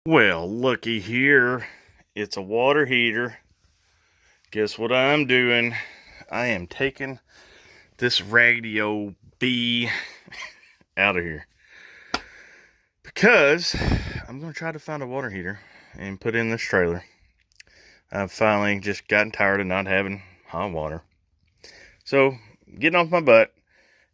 Well, looky here. It's a water heater. Guess what I'm doing? I am taking this raggedy old bee out of here. Because I'm going to try to find a water heater and put in this trailer. I've finally just gotten tired of not having hot water. So, getting off my butt,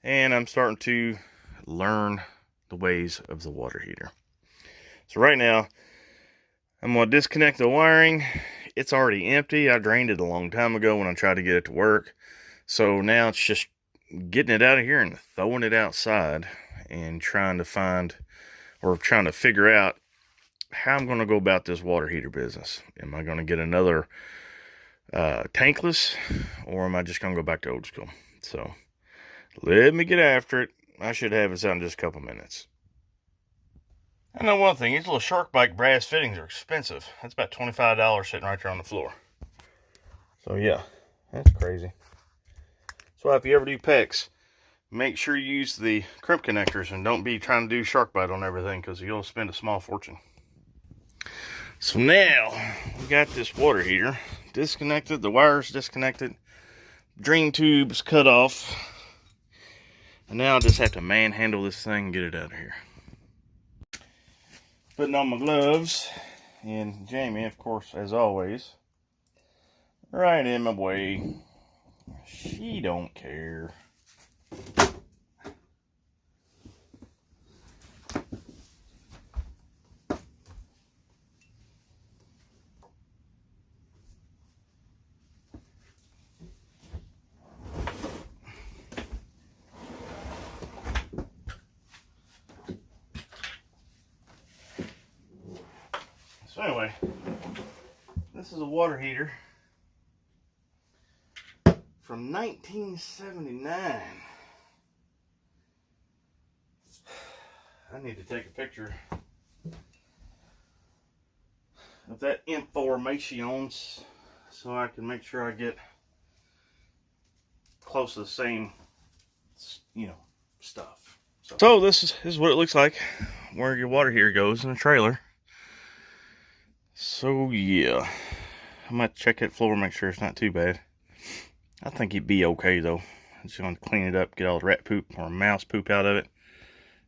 and I'm starting to learn the ways of the water heater. So right now, I'm going to disconnect the wiring. It's already empty. I drained it a long time ago when I tried to get it to work. So now it's just getting it out of here and throwing it outside and trying to find, or trying to figure out how I'm going to go about this water heater business. Am I going to get another tankless, or am I just going to go back to old school? So let me get after it. I should have this out in just a couple minutes. I know one thing, these little shark bite brass fittings are expensive. That's about $25 sitting right there on the floor. So yeah, that's crazy. So if you ever do PEX, make sure you use the crimp connectors and don't be trying to do shark bite on everything, because you'll spend a small fortune. So now, we got this water heater disconnected, the wires disconnected, drain tubes cut off, and now I just have to manhandle this thing and get it out of here. Putting on my gloves, and Jamie, of course, as always, right in my way. She don't care. So anyway, this is a water heater from 1979. I need to take a picture of that information so I can make sure I get close to the same, stuff. So this is what it looks like where your water heater goes in a trailer. So yeah, I might check that floor, make sure it's not too bad. I think it'd be okay though. I'm just gonna clean it up, get all the rat poop or mouse poop out of it,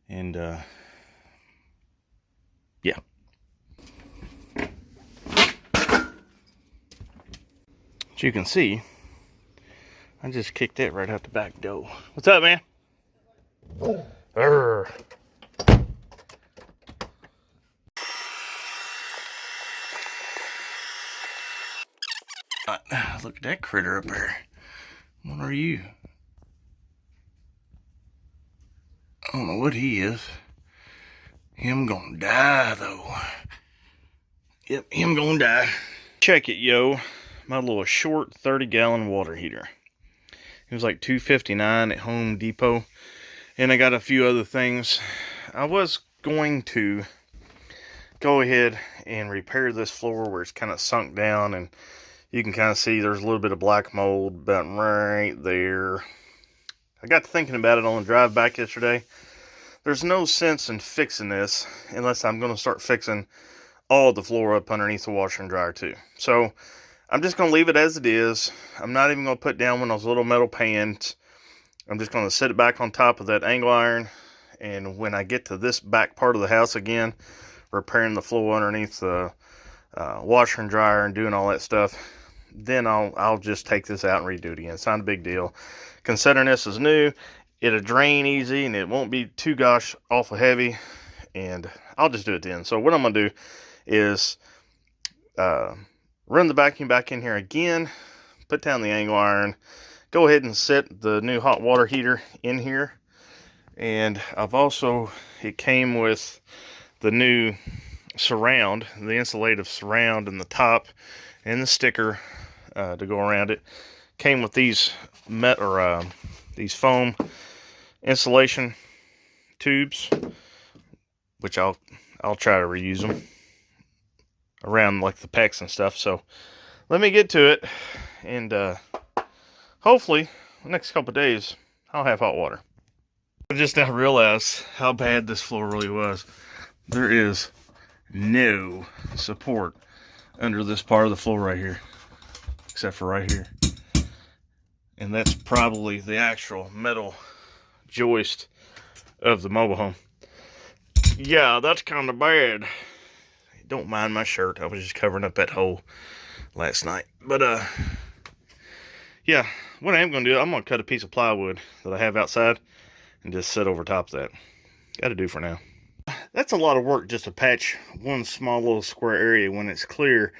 and yeah. As you can see, I just kicked that right out the back door. What's up, man? Urgh. Look at that critter up there. What are you? I don't know what he is. Him gonna die though. Yep, him gonna die. Check it, yo. My little short 30-gallon water heater. It was like $2.59 at Home Depot. And I got a few other things. I was going to go ahead and repair this floor where it's kind of sunk down, and you can kind of see there's a little bit of black mold about right there. I got to thinking about it on the drive back yesterday. There's no sense in fixing this unless I'm going to start fixing all the floor up underneath the washer and dryer too. So I'm just going to leave it as it is. I'm not even going to put down one of those little metal pans. I'm just going to set it back on top of that angle iron. And when I get to this back part of the house again, repairing the floor underneath the washer and dryer and doing all that stuff, then I'll just take this out and redo it again. It's not a big deal. Considering this is new, it'll drain easy and it won't be too gosh awful heavy, and I'll just do it then. So what I'm going to do is run the vacuum back in here again, put down the angle iron, go ahead and set the new hot water heater in here. And I've also, it came with the new surround, the insulative surround in the top and the sticker to go around it. Came with these these foam insulation tubes, which I'll try to reuse them around like the PEX and stuff. So let me get to it, and hopefully the next couple of days I'll have hot water. I just now realized how bad this floor really was. There is no support under this part of the floor right here, except for right here. And that's probably the actual metal joist of the mobile home. Yeah, that's kind of bad. Don't mind my shirt. I was just covering up that hole last night. But, yeah, what I am going to do, I'm going to cut a piece of plywood that I have outside and just set over top of that. Got to do for now. That's a lot of work just to patch one small little square area. When it's clear,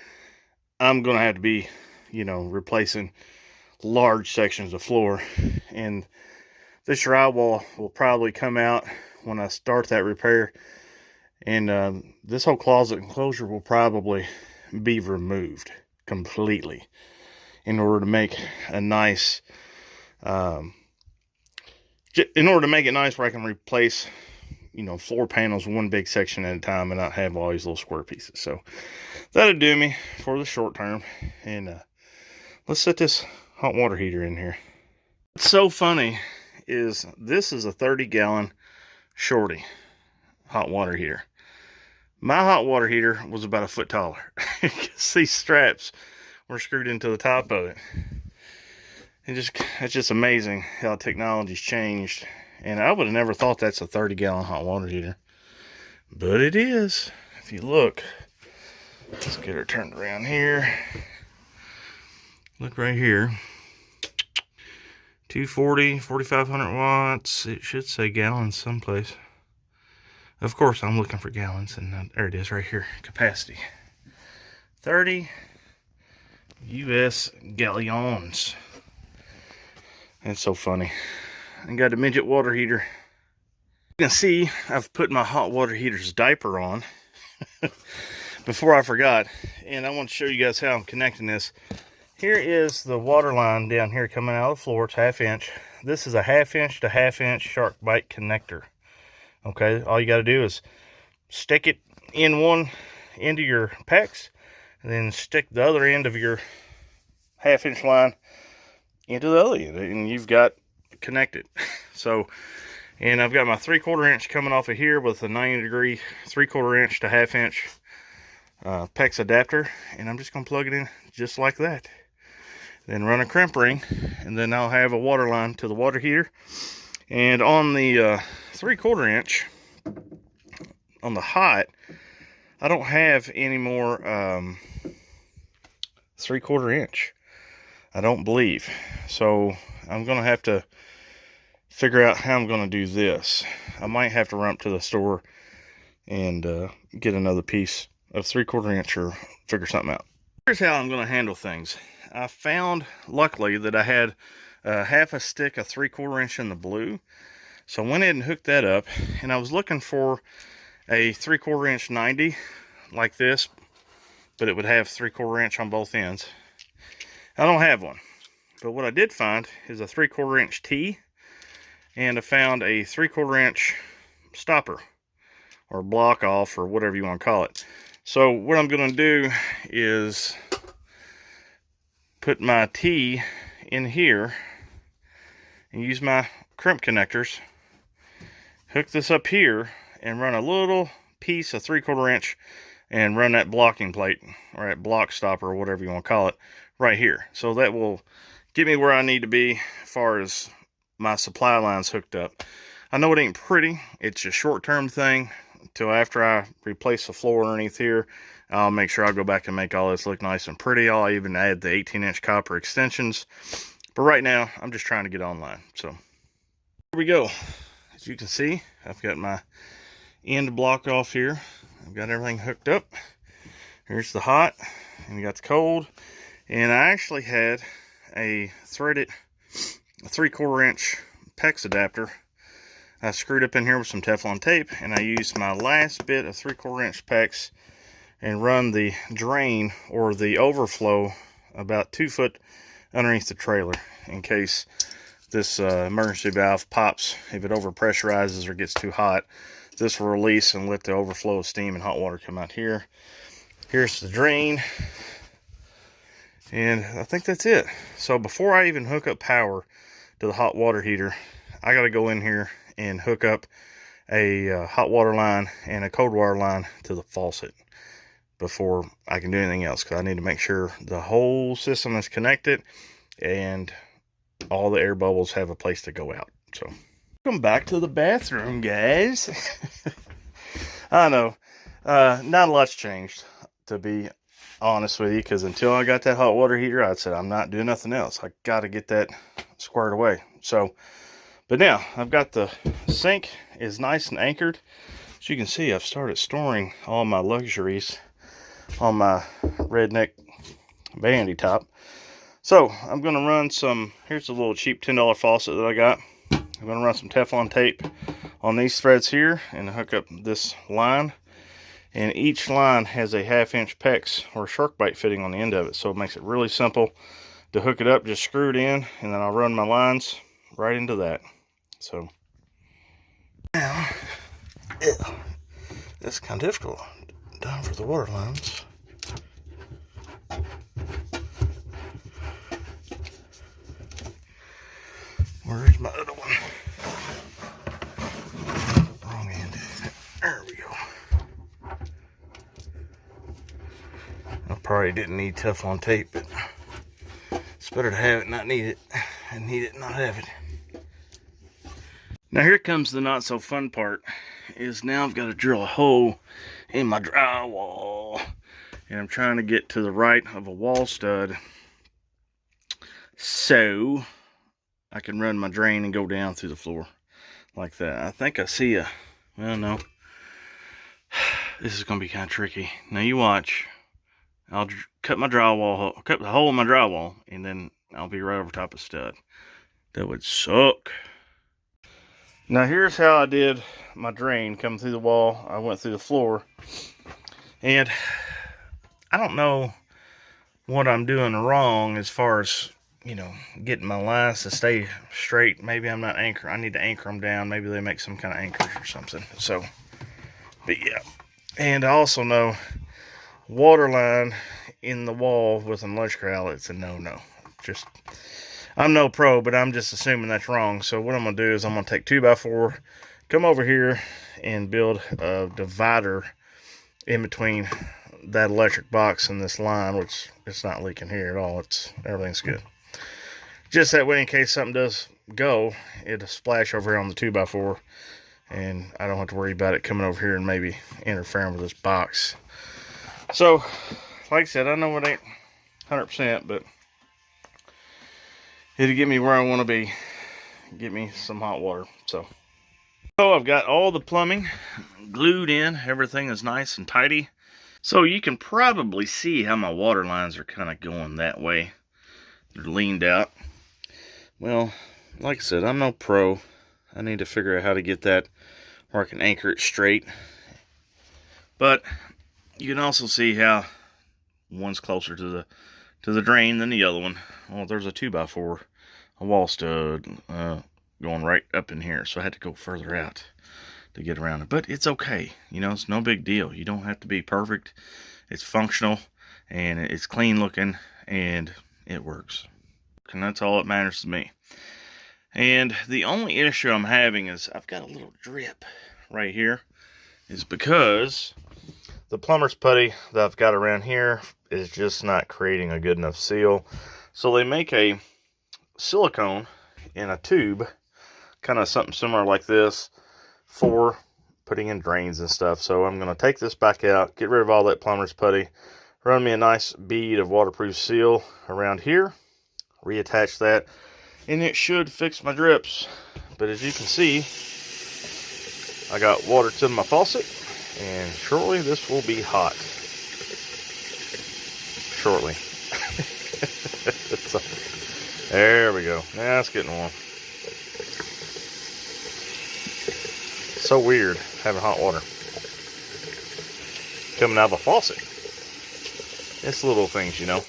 I'm going to have to be, you know, replacing large sections of floor. And this drywall will probably come out when I start that repair. And this whole closet enclosure will probably be removed completely in order to make a nice, in order to make it nice where I can replace, you know, floor panels one big section at a time and not have all these little square pieces. So that'll do me for the short term. And let's set this hot water heater in here. What's so funny is this is a 30-gallon Shorty hot water heater. My hot water heater was about a foot taller because these straps were screwed into the top of it. It's just amazing how technology's changed. And I would have never thought that's a 30-gallon hot water heater, but it is. If you look, let's get her turned around here. Look right here. 240, 4,500 watts. It should say gallons someplace. Of course, I'm looking for gallons, and there it is right here. Capacity. 30 US gallons. That's so funny. I got a midget water heater. You can see I've put my hot water heater's diaper on before I forgot. And I want to show you guys how I'm connecting this. Here is the water line down here coming out of the floor. It's 1/2 inch. This is a 1/2 inch to 1/2 inch shark bite connector. Okay, all you got to do is stick it in one end of your PEX, and then stick the other end of your 1/2 inch line into the other end, and you've got connected. So, and I've got my 3/4 inch coming off of here with a 90-degree 3/4 inch to 1/2 inch PEX adapter, and I'm just going to plug it in just like that. Then run a crimp ring, and then I'll have a water line to the water heater. And on the 3/4 inch, on the hot, I don't have any more 3/4 inch. I don't believe. So I'm going to have to figure out how I'm going to do this. I might have to run up to the store and get another piece of 3/4 inch or figure something out. Here's how I'm going to handle things. I found, luckily, that I had half a stick of 3/4 inch in the blue. So I went ahead and hooked that up, and I was looking for a 3/4 inch 90 like this, but it would have 3/4 inch on both ends. I don't have one, but what I did find is a 3/4 inch T, and I found a 3/4 inch stopper or block off or whatever you want to call it. So what I'm going to do is put my T in here and use my crimp connectors, hook this up here, and run a little piece of 3/4 inch and run that blocking plate or that block stopper or whatever you want to call it right here. So that will get me where I need to be as far as my supply lines hooked up. I know it ain't pretty. It's a short-term thing until after I replace the floor underneath here. I'll make sure I'll go back and make all this look nice and pretty. I'll even add the 18-inch copper extensions. But right now, I'm just trying to get online. So here we go. As you can see, I've got my end block off here. I've got everything hooked up. Here's the hot, and you got the cold. And I actually had a threaded 3/4 inch PEX adapter. I screwed up in here with some Teflon tape, and I used my last bit of 3/4 inch PEX and run the drain or the overflow about 2 foot underneath the trailer in case this emergency valve pops. If it overpressurizes or gets too hot, this will release and let the overflow of steam and hot water come out here. Here's the drain, and I think that's it. So before I even hook up power to the hot water heater, I got to go in here and hook up a hot water line and a cold water line to the faucet. before I can do anything else, because I need to make sure the whole system is connected and all the air bubbles have a place to go out. So, welcome back to the bathroom, guys. I know, not a lot's changed, to be honest with you, because until I got that hot water heater, I said I'm not doing nothing else. I got to get that squared away. So, but now I've got the sink is nice and anchored. As you can see, I've started storing all my luxuries on my redneck bandy top. So I'm going to run some, here's a little cheap $10 faucet that I got. I'm going to run some Teflon tape on these threads here and hook up this line. And each line has a 1/2-inch PEX or shark bite fitting on the end of it. So it makes it really simple to hook it up. Just screw it in, and then I'll run my lines right into that. So now, that's kind of difficult down for the water lines. Where's my other one? Wrong end. There we go. I probably didn't need Teflon tape, but it's better to have it and not need it, and need it and not have it. Now here comes the not so fun part, is now I've got to drill a hole in my drywall, and I'm trying to get to the right of a wall stud so I can run my drain and go down through the floor like that. I think I see a, well, no, this is going to be kind of tricky. Now you watch. I'll cut my drywall, cut the hole in my drywall, and then I'll be right over top of the stud. That would suck. Now here's how I did my drain coming through the wall. I went through the floor, and I don't know what I'm doing wrong as far as, you know, getting my lines to stay straight. Maybe I'm not anchoring. I need to anchor them down. Maybe they make some kind of anchors or something. So, but yeah. And I also know water line in the wall with an electrical outlet, it's a no-no. Just, I'm no pro, but I'm just assuming that's wrong. So what I'm going to do is I'm going to take 2x4, come over here and build a divider in between that electric box and this line, which it's not leaking here at all. Everything's good. Just that way, in case something does go, it'll splash over here on the 2x4, and I don't have to worry about it coming over here and maybe interfering with this box. So, like I said, I know it ain't 100%, but it'll get me where I want to be. Get me some hot water. So I've got all the plumbing glued in. Everything is nice and tidy. So you can probably see how my water lines are kind of going that way. They're leaned out. Well, like I said, I'm no pro. I need to figure out how to get that where I can anchor it straight. But you can also see how one's closer to the drain than the other one. Well, there's a 2x4, a wall stud going right up in here, so I had to go further out to get around it. But it's okay, you know, it's no big deal. You don't have to be perfect. It's functional, and it's clean looking, and it works. And that's all that matters to me. And the only issue I'm having is I've got a little drip right here, is because the plumber's putty that I've got around here is just not creating a good enough seal. So they make a silicone in a tube, kind of something similar like this, for putting in drains and stuff. So I'm going to take this back out, get rid of all that plumber's putty, run me a nice bead of waterproof seal around here, reattach that, and it should fix my drips. But as you can see, I got water to my faucet, and shortly this will be hot. Shortly. So, there we go. Now it's getting warm. So weird having hot water coming out of a faucet. It's little things, you know.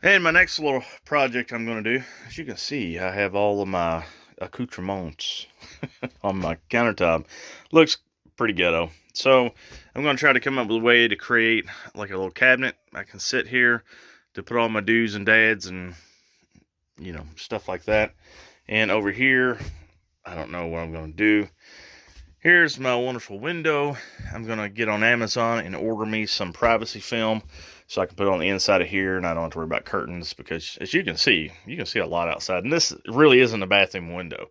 And my next little project I'm going to do, as you can see, I have all of my accoutrements on my countertop. Looks pretty ghetto. So I'm going to try to come up with a way to create like a little cabinet. I can sit here to put all my do's and dads and, you know, stuff like that. And over here, I don't know what I'm going to do. Here's my wonderful window. I'm going to get on Amazon and order me some privacy film so I can put it on the inside of here and I don't have to worry about curtains, because as you can see a lot outside. And this really isn't a bathroom window,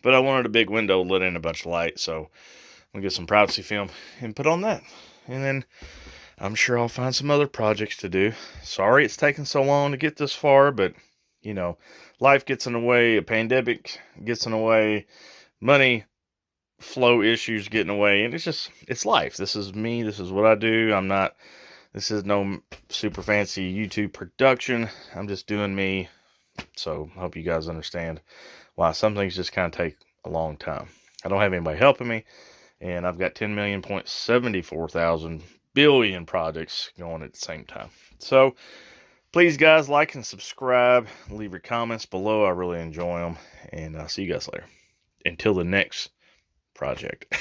but I wanted a big window let in a bunch of light, so I'm going to get some privacy film and put on that. And then I'm sure I'll find some other projects to do. Sorry it's taken so long to get this far, but, you know, life gets in the way, a pandemic gets in the way, money flow issues get in the way, and it's life. This is me. This is what I do. This is no super fancy YouTube production. I'm just doing me. So I hope you guys understand why some things just kind of take a long time. I don't have anybody helping me, and I've got 10,074,000 billion projects going at the same time. So please, guys, like and subscribe. Leave your comments below. I really enjoy them, and I'll see you guys later. Until the next project.